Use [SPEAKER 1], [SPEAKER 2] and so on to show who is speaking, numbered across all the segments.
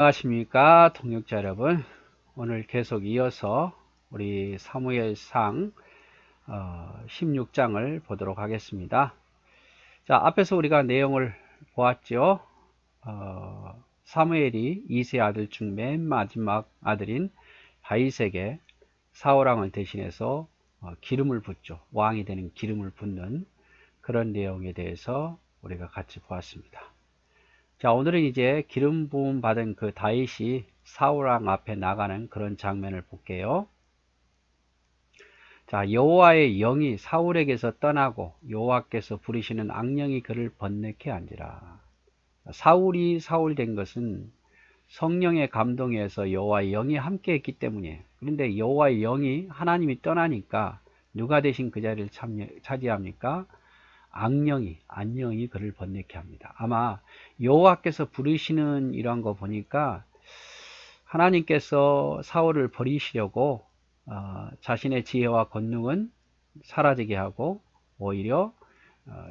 [SPEAKER 1] 안녕하십니까 동역자 여러분. 오늘 계속 이어서 우리 사무엘상 16장을 보도록 하겠습니다. 자, 앞에서 우리가 내용을 보았죠. 사무엘이 이세 아들 중 맨 마지막 아들인 다윗에게 사울왕을 대신해서 기름을 붓죠. 왕이 되는 기름을 붓는 그런 내용에 대해서 우리가 같이 보았습니다. 자, 오늘은 이제 기름 부음 받은 그 다윗이 사울왕 앞에 나가는 그런 장면을 볼게요. 자, 여호와의 영이 사울에게서 떠나고 여호와께서 부리시는 악령이 그를 번뇌케 한지라. 사울이 사울 된 것은 성령의 감동에서 여호와의 영이 함께 했기 때문이에요. 그런데 여호와의 영이 하나님이 떠나니까 누가 대신 그 자리를 차지합니까? 안녕이 그를 번뇌케 합니다. 아마 여호와께서 부르시는 이런 거 보니까 하나님께서 사울을 버리시려고 자신의 지혜와 권능은 사라지게 하고 오히려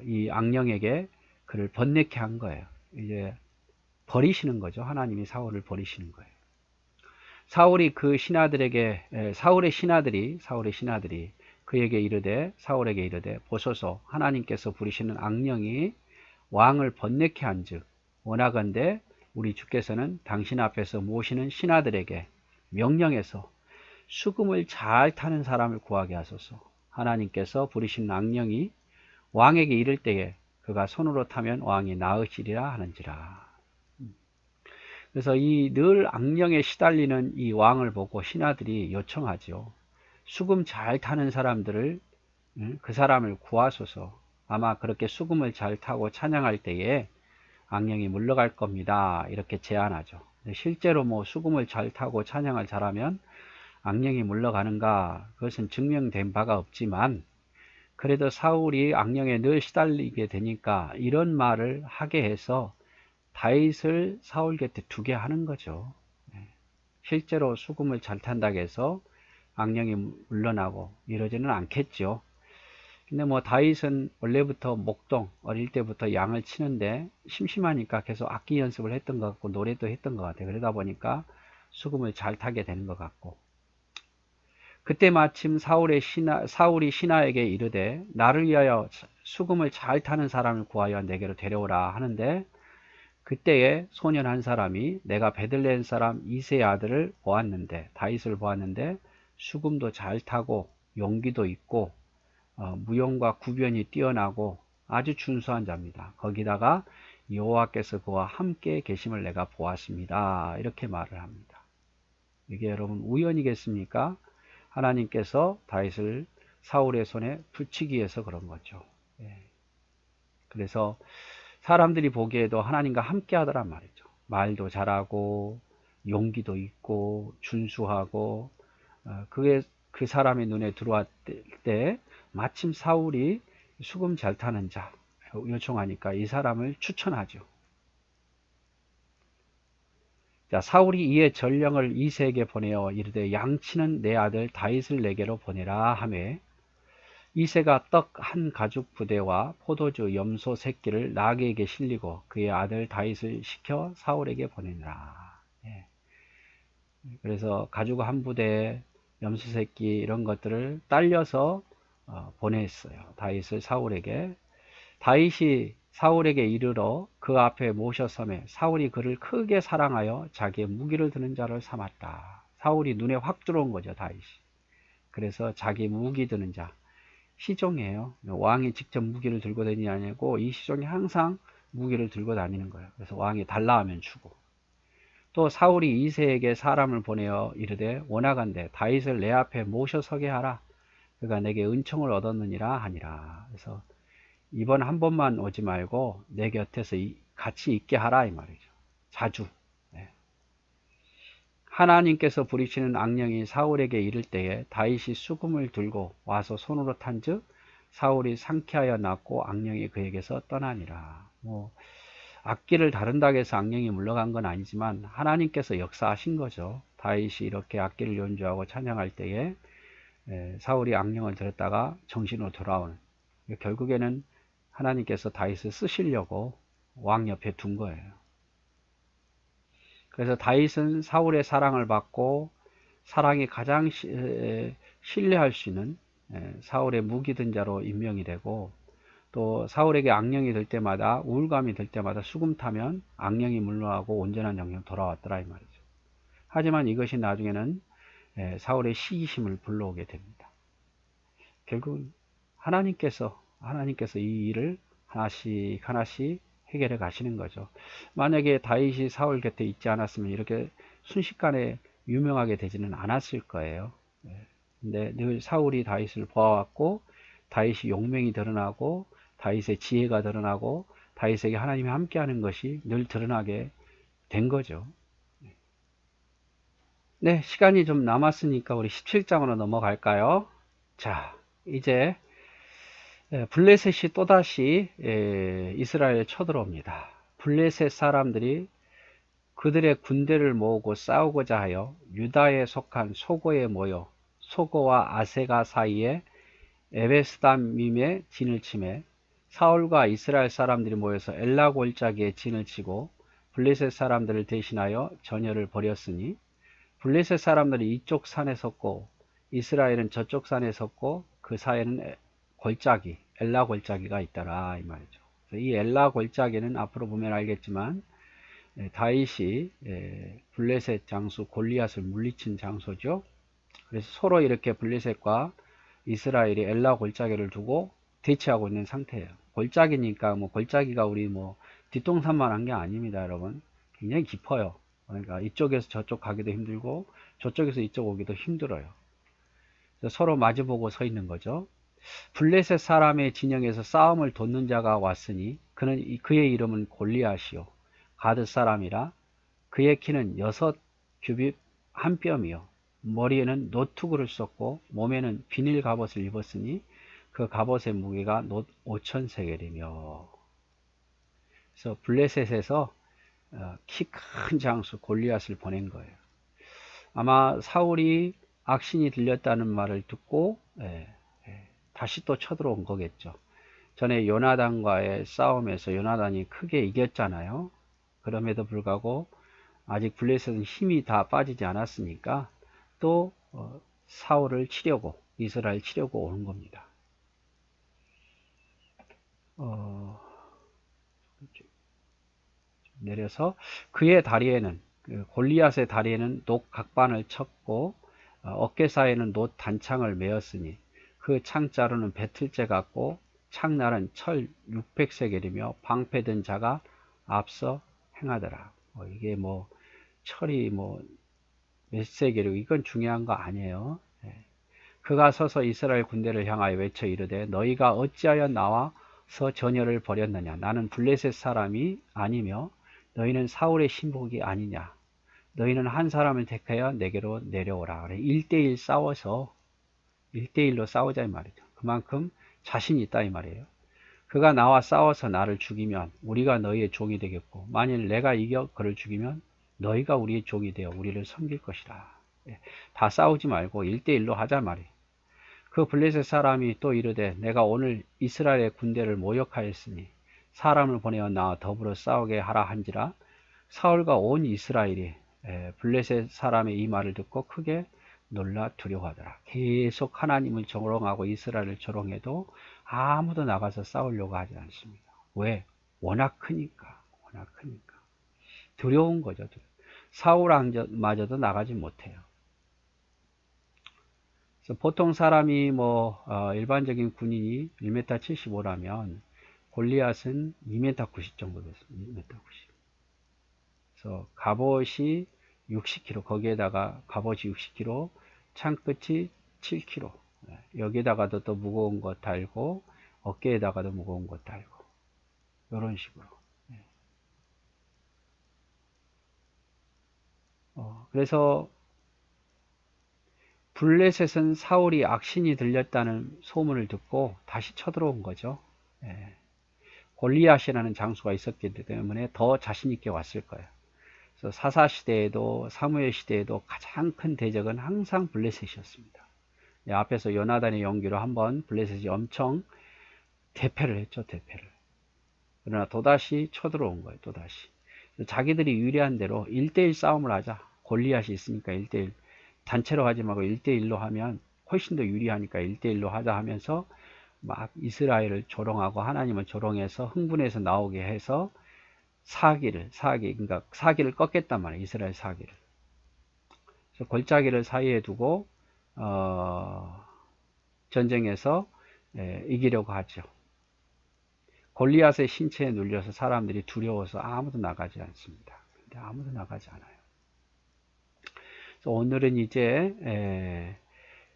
[SPEAKER 1] 이 악령에게 그를 번뇌케 한 거예요. 이제 버리시는 거죠. 하나님이 사울을 버리시는 거예요. 사울의 신하들이 사울에게 이르되 보소서 하나님께서 부르시는 악령이 왕을 번뇌케 한즉 원하건대 우리 주께서는 당신 앞에서 모시는 신하들에게 명령해서 수금을 잘 타는 사람을 구하게 하소서. 하나님께서 부르시는 악령이 왕에게 이를 때에 그가 손으로 타면 왕이 나으시리라 하는지라. 그래서 이 늘 악령에 시달리는 이 왕을 보고 신하들이 요청하죠. 수금 잘 타는 사람들을, 그 사람을 구하소서. 아마 그렇게 수금을 잘 타고 찬양할 때에 악령이 물러갈 겁니다. 이렇게 제안하죠. 실제로 뭐 수금을 잘 타고 찬양을 잘하면 악령이 물러가는가? 그것은 증명된 바가 없지만 그래도 사울이 악령에 늘 시달리게 되니까 이런 말을 하게 해서 다윗을 사울 곁에 두게 하는 거죠. 실제로 수금을 잘 탄다고 해서 악령이 물러나고 이러지는 않겠죠. 근데 뭐 다윗은 원래부터 어릴 때부터 양을 치는데 심심하니까 계속 악기 연습을 했던 것 같고 노래도 했던 것 같아요. 그러다 보니까 수금을 잘 타게 되는 것 같고, 그때 마침 사울이 신하에게 이르되 나를 위하여 수금을 잘 타는 사람을 구하여 내게로 데려오라 하는데, 그때에 소년 한 사람이 내가 베들레헴 사람 이새의 아들을 다윗을 보았는데 수금도 잘 타고 용기도 있고 무용과 구변이 뛰어나고 아주 준수한 자입니다. 거기다가 여호와께서 그와 함께 계심을 내가 보았습니다. 이렇게 말을 합니다. 이게 여러분 우연이겠습니까? 하나님께서 다윗을 사울의 손에 붙이기 위해서 그런 거죠. 그래서 사람들이 보기에도 하나님과 함께 하더란 말이죠. 말도 잘하고 용기도 있고 준수하고, 그게 그 사람의 눈에 들어왔을 때 마침 사울이 수금 잘 타는 자 요청하니까 이 사람을 추천하죠. 자, 사울이 이에 전령을 이새에게 보내어 이르되 양치는 내 아들 다윗을 내게로 보내라 하매, 이새가 떡 한 가죽 부대와 포도주 염소 새끼를 나귀에게 실리고 그의 아들 다윗을 시켜 사울에게 보내니라. 그래서 가죽 한 부대, 염소 새끼 이런 것들을 딸려서 보냈어요. 다윗을 사울에게. 다윗이 사울에게 이르러 그 앞에 모셔서매 사울이 그를 크게 사랑하여 자기의 무기를 드는 자를 삼았다. 사울이 눈에 확 들어온 거죠, 다윗이. 그래서 자기 무기 드는 자, 시종이에요. 왕이 직접 무기를 들고 다니는 게 아니고 이 시종이 항상 무기를 들고 다니는 거예요. 그래서 왕이 달라 하면 주고. 또 사울이 이새에게 사람을 보내어 이르되 원하건대 다윗을 내 앞에 모셔서게 하라. 그가 내게 은총을 얻었느니라 하니라. 그래서 이번 한 번만 오지 말고 내 곁에서 같이 있게 하라 이 말이죠. 자주. 하나님께서 부리시는 악령이 사울에게 이를 때에 다윗이 수금을 들고 와서 손으로 탄즉 사울이 상쾌하여 낫고 악령이 그에게서 떠나니라. 악기를 다룬다고 해서 악령이 물러간 건 아니지만 하나님께서 역사하신 거죠. 다윗이 이렇게 악기를 연주하고 찬양할 때에 사울이 악령을 들었다가 정신으로 돌아오는, 결국에는 하나님께서 다윗을 쓰시려고 왕 옆에 둔 거예요. 그래서 다윗은 사울의 사랑을 받고 사랑이 가장 신뢰할 수 있는 사울의 무기든 자로 임명이 되고, 또 사울에게 악령이 들 때마다, 우울감이 들 때마다 수금 타면 악령이 물러가고 온전한 영역 돌아왔더라 이 말이죠. 하지만 이것이 나중에는 사울의 시기심을 불러오게 됩니다. 결국 하나님께서 이 일을 하나씩 하나씩 해결해 가시는 거죠. 만약에 다윗이 사울 곁에 있지 않았으면 이렇게 순식간에 유명하게 되지는 않았을 거예요. 근데 늘 사울이 다윗을 보아왔고, 다윗이 용맹이 드러나고, 다윗의 지혜가 드러나고, 다윗에게 하나님이 함께하는 것이 늘 드러나게 된 거죠. 네, 시간이 좀 남았으니까 우리 17장으로 넘어갈까요? 자, 이제 블레셋이 또다시 이스라엘에 쳐들어옵니다. 블레셋 사람들이 그들의 군대를 모으고 싸우고자 하여 유다에 속한 소고에 모여 소고와 아세가 사이에 에베스담밈에 진을 치매 사울과 이스라엘 사람들이 모여서 엘라 골짜기에 진을 치고 블레셋 사람들을 대신하여 전열을 벌였으니 블레셋 사람들이 이쪽 산에 섰고 이스라엘은 저쪽 산에 섰고 그 사이에는 골짜기, 엘라 골짜기가 있더라 이 말이죠. 이 엘라 골짜기는 앞으로 보면 알겠지만 다윗이 블레셋 장수 골리앗을 물리친 장소죠. 그래서 서로 이렇게 블레셋과 이스라엘이 엘라 골짜기를 두고 대치하고 있는 상태예요. 골짜기니까 뭐 골짜기가 우리 뭐 뒷동산만 한 게 아닙니다, 여러분. 굉장히 깊어요. 그러니까 이쪽에서 저쪽 가기도 힘들고 저쪽에서 이쪽 오기도 힘들어요. 서로 마주보고 서 있는 거죠. 블레셋 사람의 진영에서 싸움을 돋는 자가 왔으니 그의 이름은 골리앗이요 가드 사람이라 그의 키는 6규빗 한 뼘이요 머리에는 노투구를 썼고 몸에는 비닐 갑옷을 입었으니 그 갑옷의 무게가 놋 5,000세겔이며. 그래서 블레셋에서 키 큰 장수 골리앗을 보낸 거예요. 아마 사울이 악신이 들렸다는 말을 듣고 다시 또 쳐들어온 거겠죠. 전에 요나단과의 싸움에서 요나단이 크게 이겼잖아요. 그럼에도 불구하고 아직 블레셋은 힘이 다 빠지지 않았으니까 또 사울을 치려고, 이스라엘 치려고 오는 겁니다. 내려서 그의 다리에는, 골리앗의 다리에는 녹 각반을 쳤고 어깨 사이에는 놋 단창을 메었으니 그 창자루는 배틀째 같고 창날은 철 600세겔이며 방패든 자가 앞서 행하더라. 이게 뭐 철이 뭐 몇 세겔이고 이건 중요한 거 아니에요. 그가 서서 이스라엘 군대를 향하여 외쳐 이르되 너희가 어찌하여 나와서 전열을 벌였느냐. 나는 블레셋 사람이 아니며 너희는 사울의 신복이 아니냐. 너희는 한 사람을 택하여 내게로 내려오라. 1대1 싸워서 1대1로 싸우자 이 말이죠. 그만큼 자신이 있다 이 말이에요. 그가 나와 싸워서 나를 죽이면 우리가 너희의 종이 되겠고 만일 내가 이겨 그를 죽이면 너희가 우리의 종이 되어 우리를 섬길 것이라. 다 싸우지 말고 1대1로 하자 말이에요. 그 블레셋 사람이 또 이르되 내가 오늘 이스라엘의 군대를 모욕하였으니 사람을 보내어 나와 더불어 싸우게 하라 한지라. 사울과 온 이스라엘이 블레셋 사람의 이 말을 듣고 크게 놀라 두려워하더라. 계속 하나님을 조롱하고 이스라엘을 조롱해도 아무도 나가서 싸우려고 하지 않습니다. 왜? 워낙 크니까. 두려운 거죠. 사울마저도 나가지 못해요. 그래서 보통 사람이 일반적인 군인이 1m 75라면 골리앗은 2m 90 정도 됐습니다. 2m 90. 그래서 갑옷이 60kg, 거기에다가 갑옷이 60kg, 창끝이 7kg. 여기에다가도 또 무거운 거 달고 어깨에다가도 무거운 거 달고 이런 식으로. 그래서 블레셋은 사울이 악신이 들렸다는 소문을 듣고 다시 쳐들어온 거죠. 골리앗이라는 장수가 있었기 때문에 더 자신 있게 왔을 거예요. 그래서 사사 시대에도 사무엘 시대에도 가장 큰 대적은 항상 블레셋이었습니다. 앞에서 요나단의 연기로 한번 블레셋이 엄청 대패를 했죠. 그러나 또다시 쳐들어온 거예요. 또다시. 자기들이 유리한 대로 1대1 싸움을 하자. 골리앗이 있으니까 1대1 단체로 하지 말고 1대1로 하면 훨씬 더 유리하니까 1대1로 하자 하면서 막 이스라엘을 조롱하고 하나님을 조롱해서 흥분해서 나오게 해서 그러니까 사기를 꺾겠단 말이에요. 이스라엘 사기를. 그래서 골짜기를 사이에 두고 전쟁에서 이기려고 하죠. 골리앗의 신체에 눌려서 사람들이 두려워서 아무도 나가지 않습니다. 근데 아무도 나가지 않아요. 그래서 오늘은 이제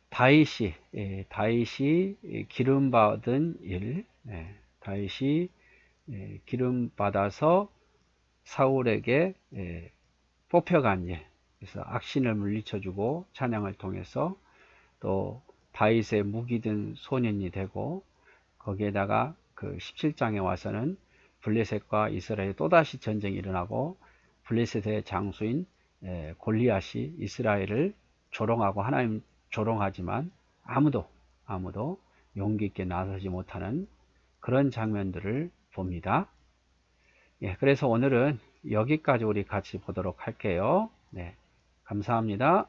[SPEAKER 1] 다윗이 기름 받은 일, 다윗이 기름 받아서 사울에게 뽑혀간 일, 그래서 악신을 물리쳐주고 찬양을 통해서 또 다윗의 무기 든 소년이 되고 거기에다가 그 17장에 와서는 블레셋과 이스라엘 또다시 전쟁이 일어나고 블레셋의 장수인 골리앗이 이스라엘을 조롱하고 하나님 조롱하지만 아무도 용기 있게 나서지 못하는 그런 장면들을 봅니다. 그래서 오늘은 여기까지 우리 같이 보도록 할게요. 네, 감사합니다.